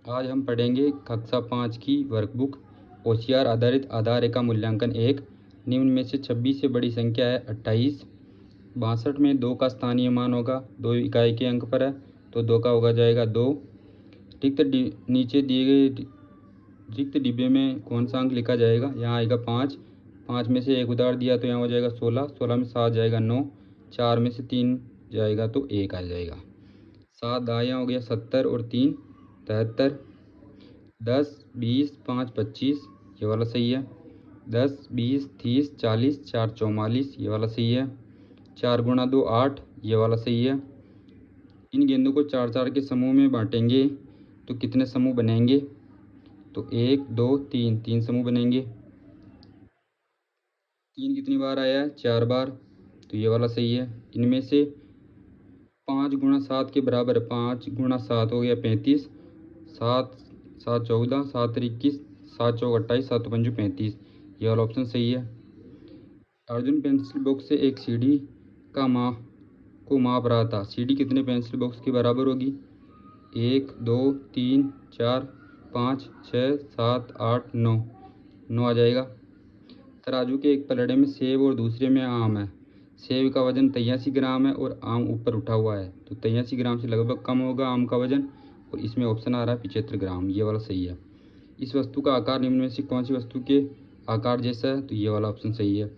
आज हम पढ़ेंगे कक्षा 5 की वर्कबुक होशियार आधारित आधार रेखा मूल्यांकन 1। निम्न में से 26 से बड़ी संख्या है 28। 62 में 2 का स्थानीय मान होगा, 2 इकाई के अंक पर है तो 2 का होगा जाएगा 2। नीचे दिए गए रिक्त डिब्बे में कौन सा अंक लिखा जाएगा? यहाँ आएगा 5। 5 में से 1 उधार दिया तो यहाँ हो जाएगा 16। 16 में 7 जाएगा 9। 4 में से 3 जाएगा तो 1 आ जाएगा। 7 दाएँ हो गया 70 और 3 73। 10 20 5 25 ये वाला सही है। 10 20 30 40 4 44 ये वाला सही है। 4 गुणा 2 8 ये वाला सही है। इन गेंदों को 4-4 के समूह में बांटेंगे तो कितने समूह बनेंगे? तो 1 2 3 3 समूह बनेंगे। 3 कितनी बार आया है? 4 बार, तो ये वाला सही है। इनमें से 5 गुणा 7 के बराबर है। 5 गुणा 7 हो गया 35। 7 7 14 7 21 7 चौक 28 7 पंजू 35 ये वाला ऑप्शन सही है। अर्जुन पेंसिल बॉक्स से एक सीढ़ी का माप रहा था। सीढ़ी कितने पेंसिल बॉक्स के बराबर होगी? 1 2 3 4 5 6 7 8 9 9 आ जाएगा। तराजू के एक पलड़े में सेब और दूसरे में आम है। सेब का वजन 83 ग्राम है और आम ऊपर उठा हुआ है, तो 83 ग्राम से लगभग कम होगा आम का वजन, और इसमें ऑप्शन आ रहा है 75 ग्राम, ये वाला सही है। इस वस्तु का आकार निम्न में से कौन सी वस्तु के आकार जैसा है? तो ये वाला ऑप्शन सही है।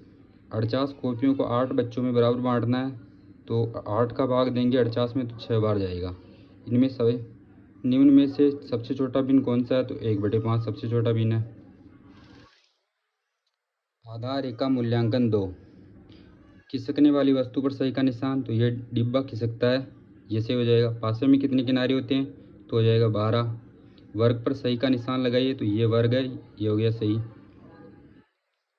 48 कॉपियों को 8 बच्चों में बराबर बांटना है, तो 8 का भाग देंगे 48 में तो 6 बार जाएगा। इनमें सभी निम्न में से सबसे छोटा बिन कौन सा है? तो 1/5 सबसे छोटा बिन है। आधार रेखा मूल्यांकन 2। खिसकने वाली वस्तु पर सही का निशान, तो ये डिब्बा खिसकता है, ये सही हो जाएगा। पासे में कितने किनारे होते हैं? तो हो जाएगा 12। वर्ग पर सही का निशान लगाइए, तो ये वर्ग है, ये हो गया सही।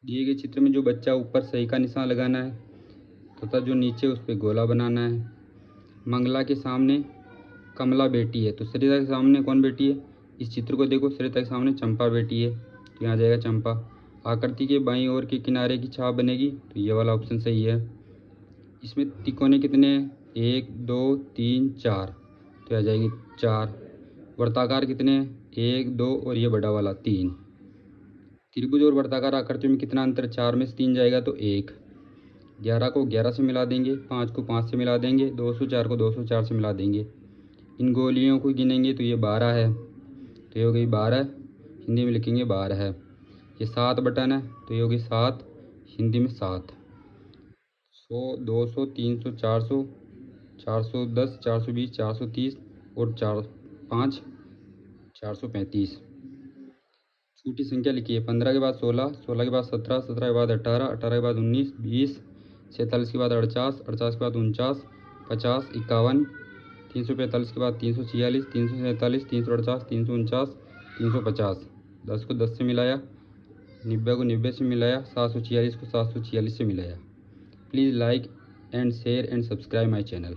दिए गए चित्र में जो बच्चा ऊपर सही का निशान लगाना है तथा जो नीचे उस पर गोला बनाना है। मंगला के सामने कमला बेटी है, तो सरिता के सामने कौन बेटी है? इस चित्र को देखो, सरिता के सामने चंपा बेटी है, तो यहाँ जाएगा चंपा। आकृति के बाईं ओर के किनारे की छाप बनेगी, तो ये वाला ऑप्शन सही है। इसमें तिकोने कितने हैं? 1 2 3 4, तो आ जाएंगे 4। वर्ताकार कितने हैं? 1 2 और ये बड़ा वाला 3। त्रिभुज और वर्ताकार आकृति में कितना अंतर? 4 में से 3 जाएगा तो 1। 11 को 11 से मिला देंगे, 5 को 5 से मिला देंगे, 204 को 204 से मिला देंगे। इन गोलियों को गिनेंगे तो ये 12 है, तो ये हो गई 12, हिंदी में लिखेंगे 12 है। ये 7 बटन है, तो ये होगी 7, हिंदी में 7। 100 200 300 400 410 420 430 और 4 5 435। छोटी संख्या लिखिए। 15 के बाद 16, 16 के बाद 17, 17 के बाद 18, 18 के बाद 19, 20, 47 के बाद 48, 48 के बाद 49, 50, 51, 345 के बाद 346, 347, 348, 349, 350। 10 को 10 से मिलाया, 90 को 90 से मिलाया, 746 को 746 से मिलाया। Please like and share and subscribe my channel.